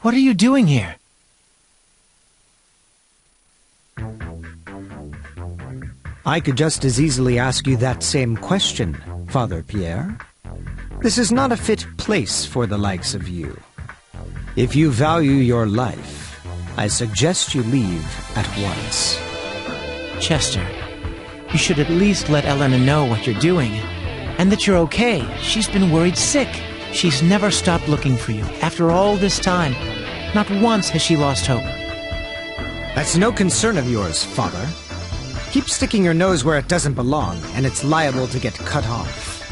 What are you doing here? I could just as easily ask you that same question, Father Pierre. This is not a fit place for the likes of you. If you value your life, I suggest you leave at once. Chester, you should at least let Elena know what you're doing. And that you're okay. She's been worried sick. She's never stopped looking for you. After all this time, not once has she lost hope. That's no concern of yours, Father. Keep sticking your nose where it doesn't belong, and it's liable to get cut off.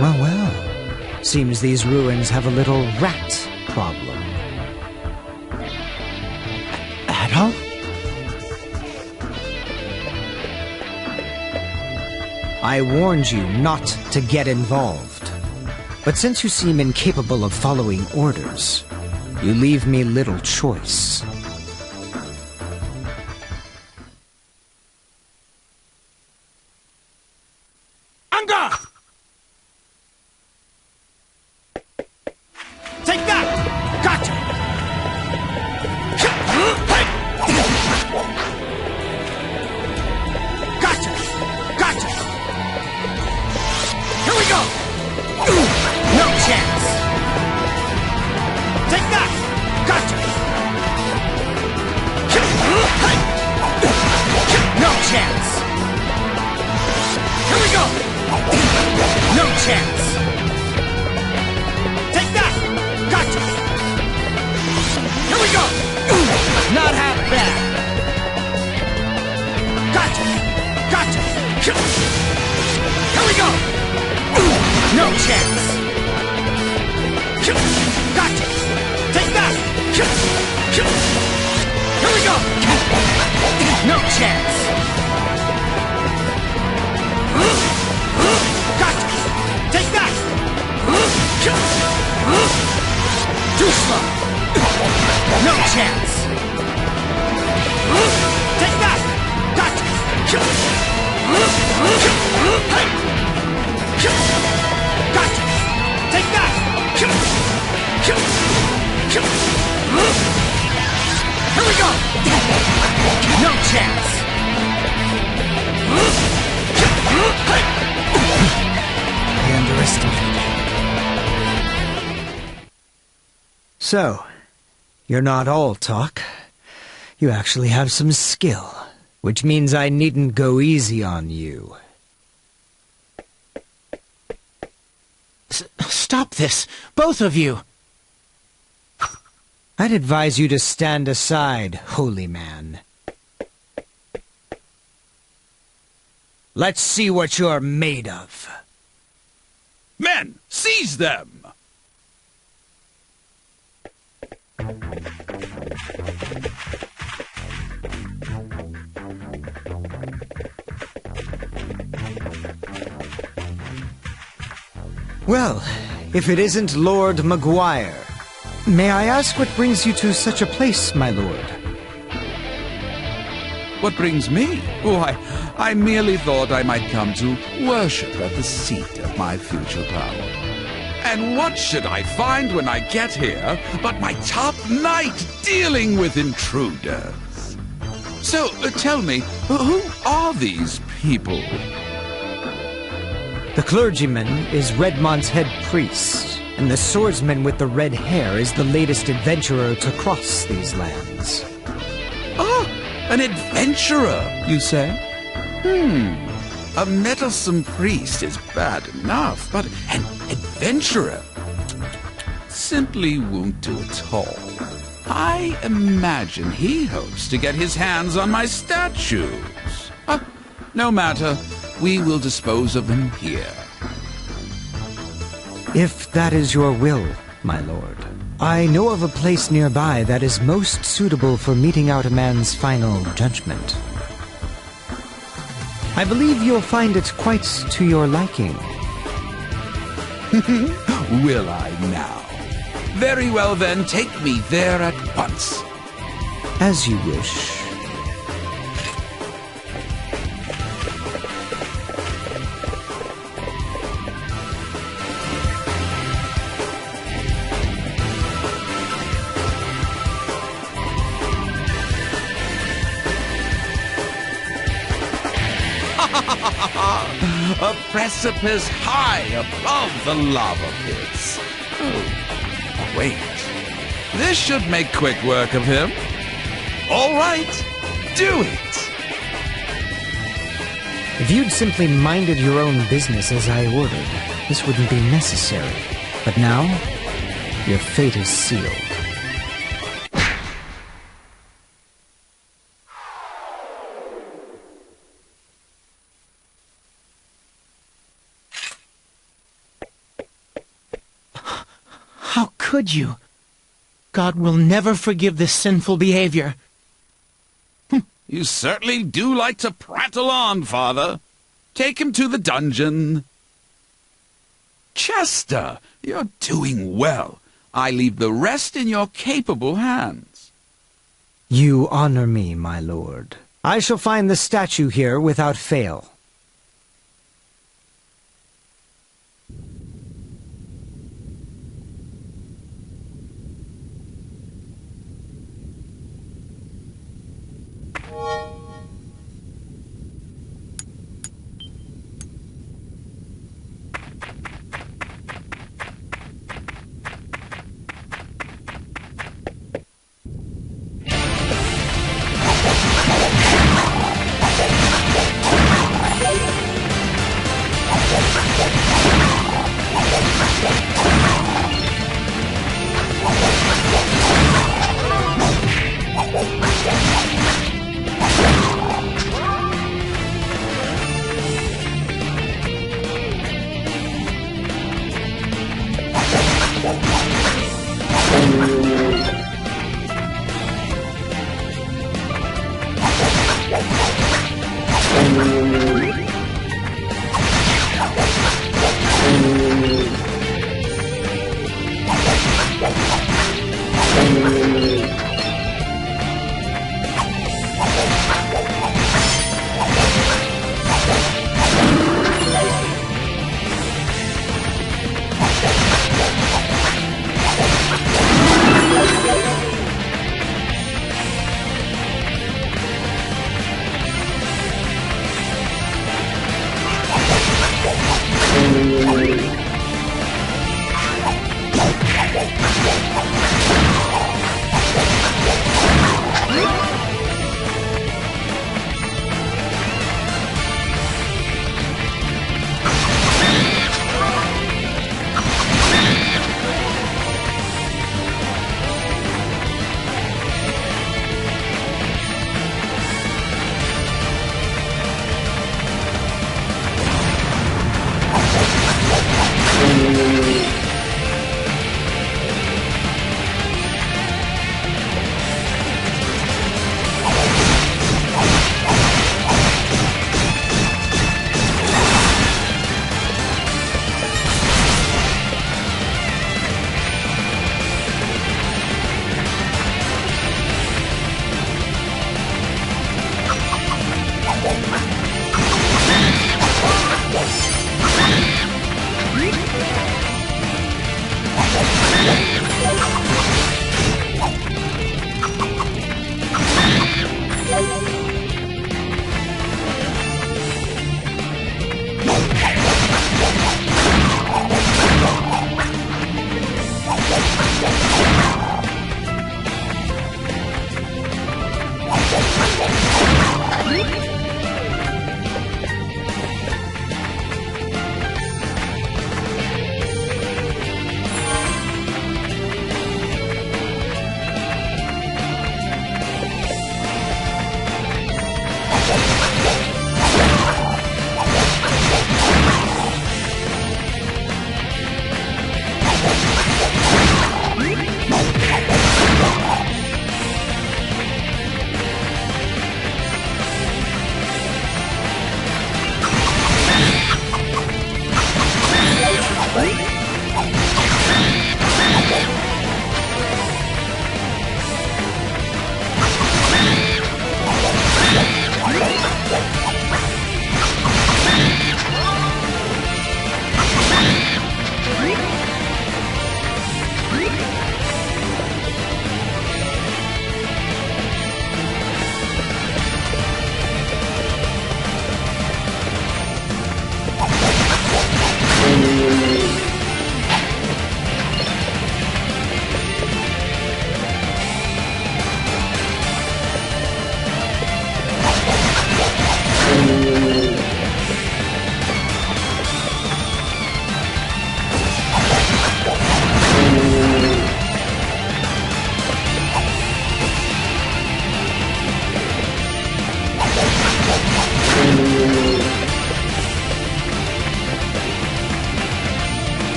Well, well. Seems these ruins have a little rat problem. Adolf? I warned you not to get involved. But since you seem incapable of following orders, you leave me little choice. Anga! Take that! Gotcha! Gotcha! Gotcha! Here we go! No chance! Take that! Gotcha! No chance! Here we go! No chance! Take that! Gotcha! Here we go! Not half bad! Gotcha! Gotcha! Here we go! No chance! Gotcha! Take that! Here we go! No chance! Gotcha! Take that! Too slow! No chance! Take that! Gotcha! Gotcha! Take that! Here we go! No chance! I underestimated. So, you're not all talk. You actually have some skill, which means I needn't go easy on you. Stop this, both of you! I'd advise you to stand aside, holy man. Let's see what you're made of. Men, seize them! Well, if it isn't Lord Maguire, may I ask what brings you to such a place, my lord? What brings me? Why, I merely thought I might come to worship at the seat of my future power. And what should I find when I get here but my top knight dealing with intruders? So, tell me, who are these people? The clergyman is Redmont's head priest, and the swordsman with the red hair is the latest adventurer to cross these lands. Oh, an adventurer, you say? A meddlesome priest is bad enough, but an adventurer simply won't do at all. I imagine he hopes to get his hands on my statues. No matter, we will dispose of them here. If that is your will, my lord, I know of a place nearby that is most suitable for meting out a man's final judgment. I believe you'll find it quite to your liking. Will I now? Very well then, take me there at once. As you wish. A precipice high above the lava pits. Oh, wait. This should make quick work of him. All right, do it. If you'd simply minded your own business as I ordered, this wouldn't be necessary. But now, your fate is sealed. How could you? God will never forgive this sinful behavior. You certainly do like to prattle on, Father. Take him to the dungeon. Chester, you're doing well. I leave the rest in your capable hands. You honor me, my lord. I shall find the statue here without fail.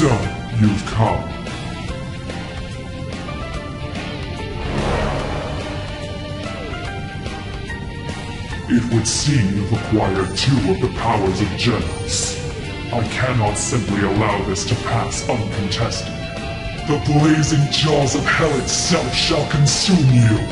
So, you've come. It would seem you've acquired 2 of the powers of Genos. I cannot simply allow this to pass uncontested. The blazing jaws of hell itself shall consume you!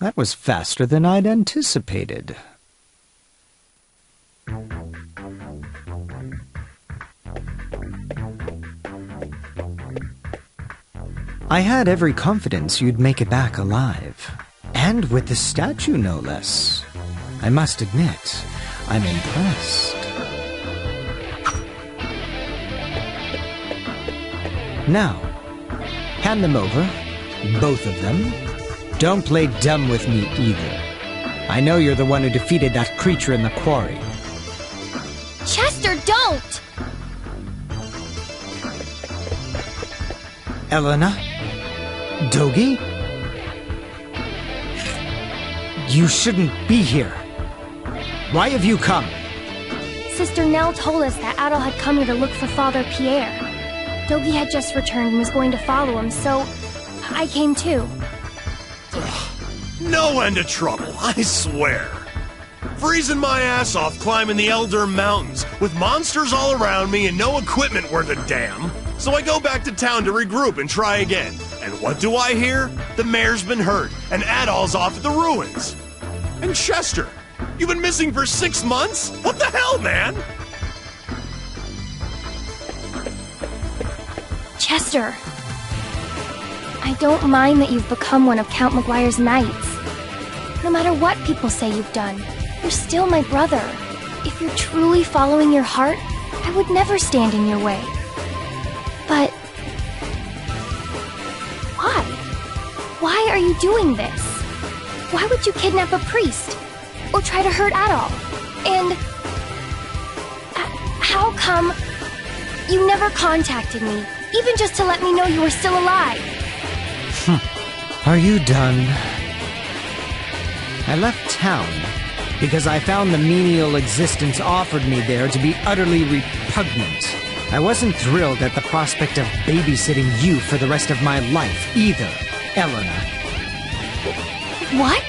That was faster than I'd anticipated. I had every confidence you'd make it back alive. And with the statue, no less. I must admit, I'm impressed. Now, hand them over, both of them. Don't play dumb with me either. I know you're the one who defeated that creature in the quarry. Chester, don't! Elena? Dogi? You shouldn't be here. Why have you come? Sister Nell told us that Aero had come here to look for Father Pierre. Dogi had just returned and was going to follow him, so I came too. No end of trouble, I swear. Freezing my ass off climbing the Elder Mountains, with monsters all around me and no equipment worth a damn. So I go back to town to regroup and try again. And what do I hear? The mayor's been hurt, and Adol's off at the ruins. And Chester, you've been missing for 6 months? What the hell, man? Chester, I don't mind that you've become one of Count Maguire's knights. No matter what people say you've done, you're still my brother. If you're truly following your heart, I would never stand in your way. But why? Why are you doing this? Why would you kidnap a priest? Or try to hurt Adol? And how come you never contacted me, even just to let me know you were still alive? Are you done? I left town because I found the menial existence offered me there to be utterly repugnant. I wasn't thrilled at the prospect of babysitting you for the rest of my life, either, Elena. What?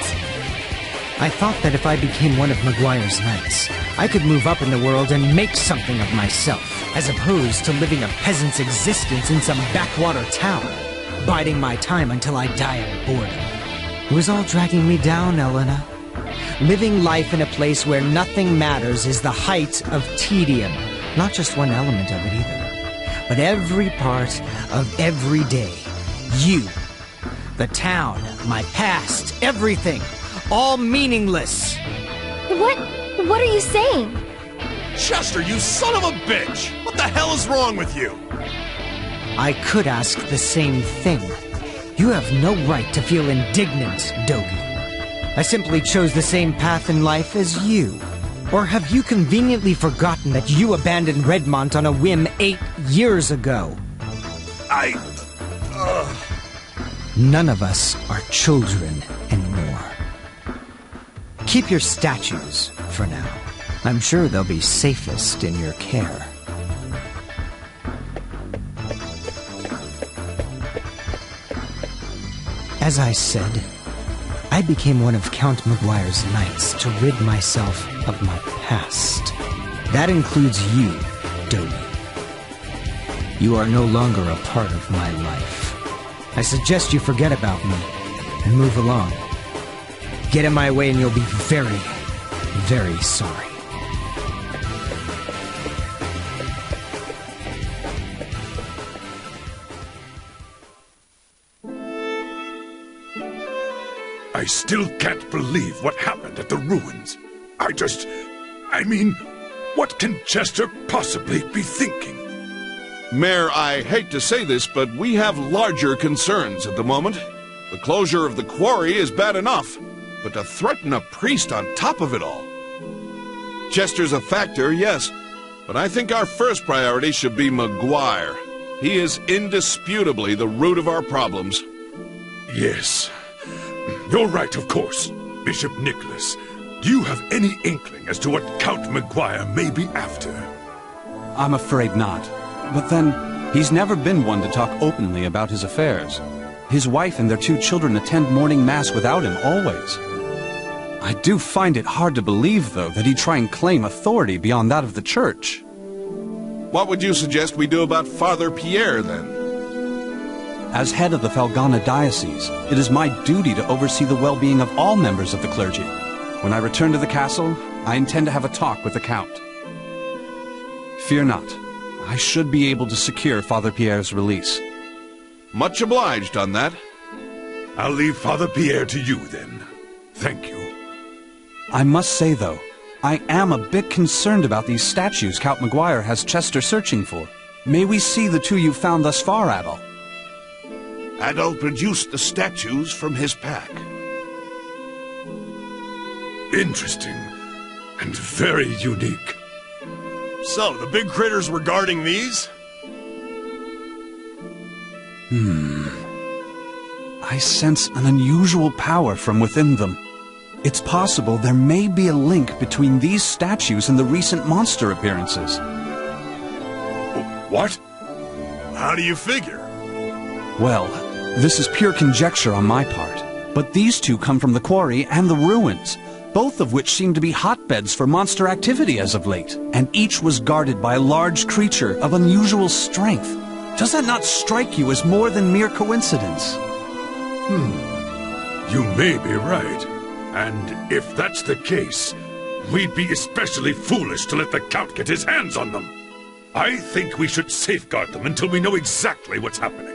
I thought that if I became one of Maguire's knights, I could move up in the world and make something of myself, as opposed to living a peasant's existence in some backwater town, biding my time until I die of boredom. It was all dragging me down, Elena. Living life in a place where nothing matters is the height of tedium. Not just one element of it either, but every part of every day. You, the town, my past, everything, all meaningless. What are you saying? Chester, you son of a bitch! What the hell is wrong with you? I could ask the same thing. You have no right to feel indignant, Dogi. I simply chose the same path in life as you. Or have you conveniently forgotten that you abandoned Redmont on a whim 8 years ago? None of us are children anymore. Keep your statues for now. I'm sure they'll be safest in your care. As I said, I became one of Count Maguire's knights to rid myself of my past. That includes you, Dogi. You are no longer a part of my life. I suggest you forget about me and move along. Get in my way and you'll be very, very sorry. I still can't believe what happened at the ruins. I mean, what can Chester possibly be thinking? Mayor, I hate to say this, but we have larger concerns at the moment. The closure of the quarry is bad enough, but to threaten a priest on top of it all. Chester's a factor, yes, but I think our first priority should be Maguire. He is indisputably the root of our problems. Yes. You're right, of course. Bishop Nicholas, do you have any inkling as to what Count Maguire may be after? I'm afraid not. But then, he's never been one to talk openly about his affairs. His wife and their 2 children attend morning mass without him, always. I do find it hard to believe, though, that he'd try and claim authority beyond that of the church. What would you suggest we do about Father Pierre, then? As head of the Felghana diocese, it is my duty to oversee the well-being of all members of the clergy. When I return to the castle, I intend to have a talk with the Count. Fear not. I should be able to secure Father Pierre's release. Much obliged on that. I'll leave Father Pierre to you, then. Thank you. I must say, though, I am a bit concerned about these statues Count Maguire has Chester searching for. May we see the two you've found thus far, Adol? Adol produced the statues from his pack. Interesting. And very unique. So, the big critters were guarding these? I sense an unusual power from within them. It's possible there may be a link between these statues and the recent monster appearances. What? How do you figure? Well, this is pure conjecture on my part, but these two come from the quarry and the ruins, both of which seem to be hotbeds for monster activity as of late, and each was guarded by a large creature of unusual strength. Does that not strike you as more than mere coincidence? You may be right. And if that's the case, we'd be especially foolish to let the Count get his hands on them. I think we should safeguard them until we know exactly what's happening.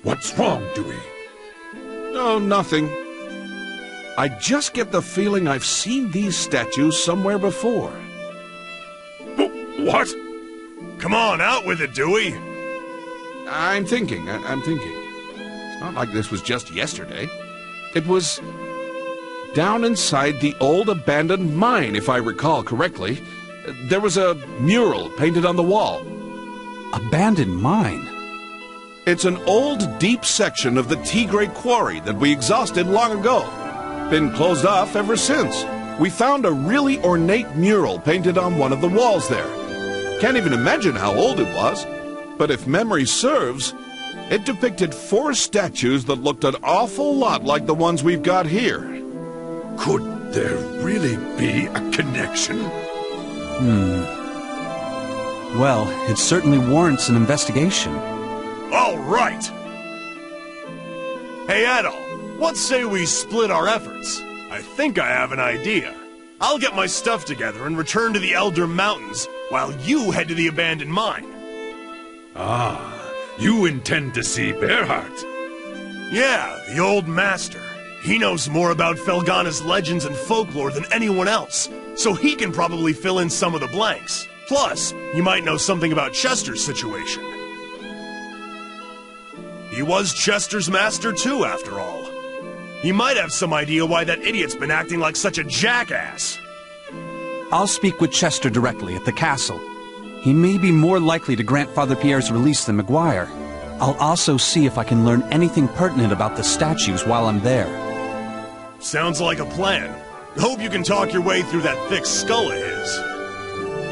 What's wrong, Dewey? Oh, nothing. I just get the feeling I've seen these statues somewhere before. What? Come on, out with it, Dewey! I'm thinking. It's not like this was just yesterday. It was down inside the old abandoned mine, if I recall correctly. There was a mural painted on the wall. Abandoned mine? It's an old, deep section of the Tigre quarry that we exhausted long ago. Been closed off ever since. We found a really ornate mural painted on one of the walls there. Can't even imagine how old it was. But if memory serves, it depicted 4 statues that looked an awful lot like the ones we've got here. Could there really be a connection? Well, it certainly warrants an investigation. All right! Hey, Adol, what say we split our efforts? I think I have an idea. I'll get my stuff together and return to the Elder Mountains, while you head to the abandoned mine. Ah, you intend to see Bearheart? Yeah, the old master. He knows more about Felghana's legends and folklore than anyone else, so he can probably fill in some of the blanks. Plus, he might know something about Chester's situation. He was Chester's master too, after all. He might have some idea why that idiot's been acting like such a jackass. I'll speak with Chester directly at the castle. He may be more likely to grant Father Pierre's release than Maguire. I'll also see if I can learn anything pertinent about the statues while I'm there. Sounds like a plan. Hope you can talk your way through that thick skull of his.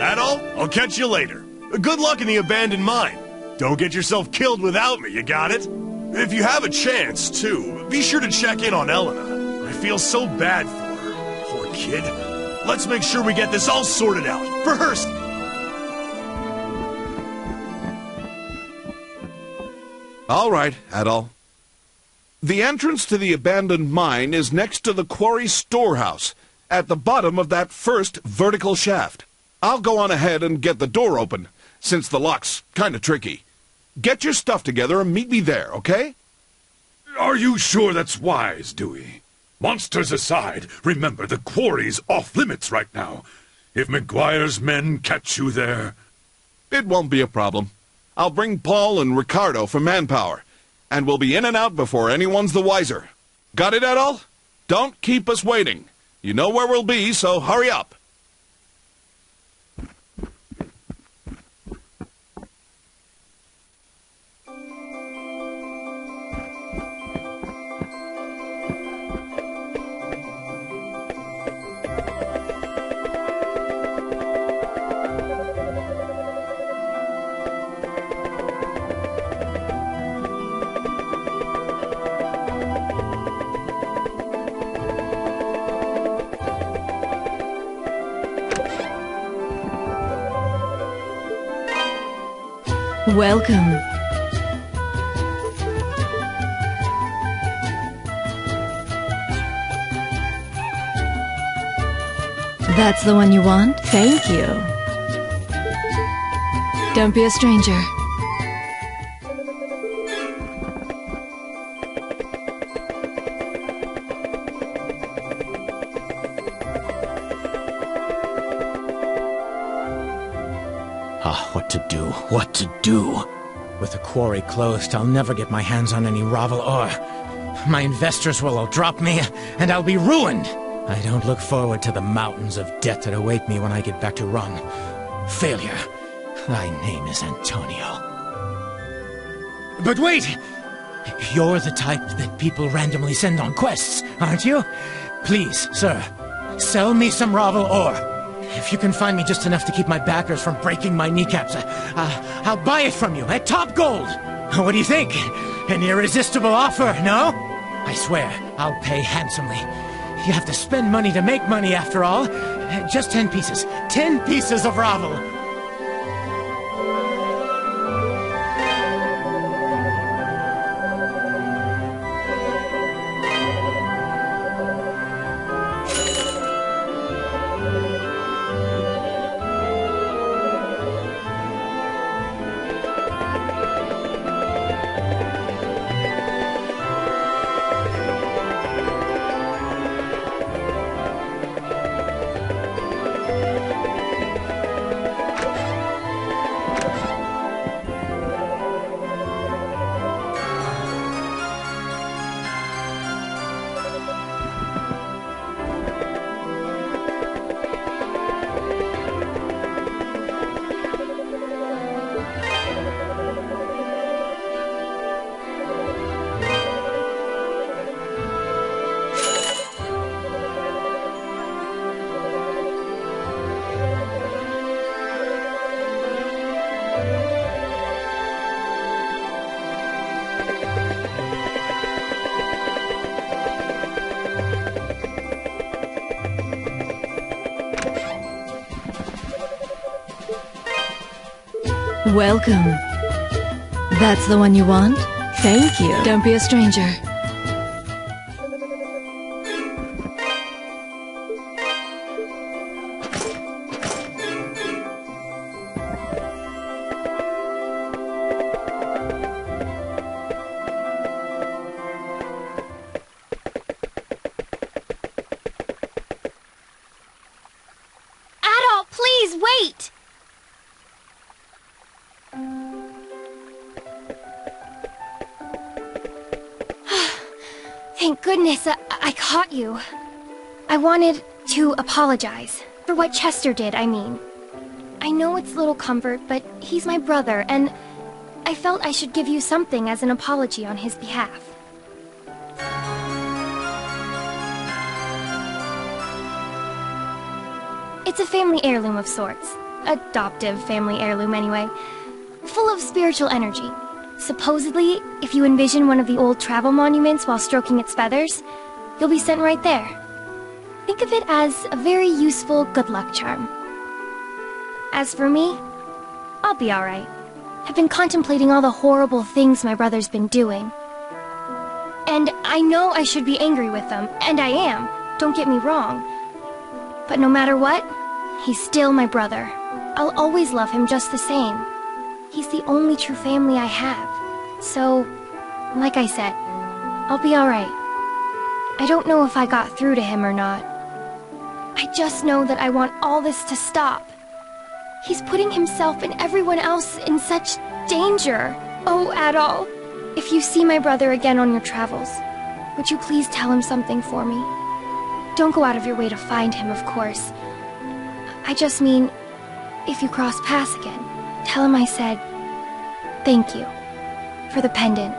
Adol, I'll catch you later. Good luck in the abandoned mine. Don't get yourself killed without me, you got it? If you have a chance, too, be sure to check in on Elena. I feel so bad for her. Poor kid. Let's make sure we get this all sorted out. For her sake. All right, Adol. The entrance to the abandoned mine is next to the quarry storehouse, at the bottom of that first vertical shaft. I'll go on ahead and get the door open, since the lock's kind of tricky. Get your stuff together and meet me there, okay? Are you sure that's wise, Dewey? Monsters aside, remember the quarry's off-limits right now. If Maguire's men catch you there... It won't be a problem. I'll bring Paul and Ricardo for manpower, and we'll be in and out before anyone's the wiser. Got it, Adol? Don't keep us waiting. You know where we'll be, so hurry up. Welcome. That's the one you want? Thank you. Don't be a stranger. What to do? With the quarry closed, I'll never get my hands on any Ravel ore. My investors will all drop me, and I'll be ruined. I don't look forward to the mountains of debt that await me when I get back to Rum. Failure. Thy name is Antonio. But wait! You're the type that people randomly send on quests, aren't you? Please, sir, sell me some Ravel ore. If you can find me just enough to keep my backers from breaking my kneecaps, I'll buy it from you at top gold. What do you think? An irresistible offer, no? I swear, I'll pay handsomely. You have to spend money to make money, after all. Just 10 pieces. 10 pieces of Ravel. Welcome. That's the one you want? Thank you. Don't be a stranger. Adol, please, wait! Thank goodness I caught you. I wanted to apologize. For what Chester did, I mean. I know it's little comfort, but he's my brother, and I felt I should give you something as an apology on his behalf. It's a family heirloom of sorts. Adoptive family heirloom, anyway. Full of spiritual energy. Supposedly, if you envision one of the old travel monuments while stroking its feathers, you'll be sent right there. Think of it as a very useful good luck charm. As for me, I'll be alright. I've been contemplating all the horrible things my brother's been doing. And I know I should be angry with them, and I am, don't get me wrong. But no matter what, he's still my brother. I'll always love him just the same. He's the only true family I have. So, like I said, I'll be alright. I don't know if I got through to him or not. I just know that I want all this to stop. He's putting himself and everyone else in such danger. Oh, Adol, if you see my brother again on your travels, would you please tell him something for me? Don't go out of your way to find him, of course. I just mean, if you cross paths again, tell him I said, thank you, for the pendant.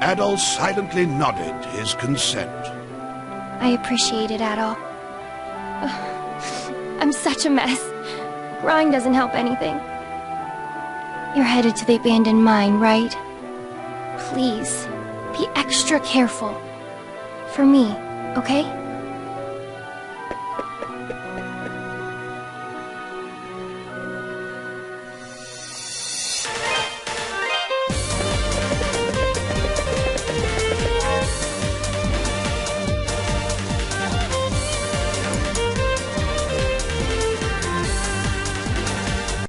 Adol silently nodded his consent. I appreciate it, Adol. I'm such a mess. Crying doesn't help anything. You're headed to the abandoned mine, right? Please, be extra careful. For me, okay?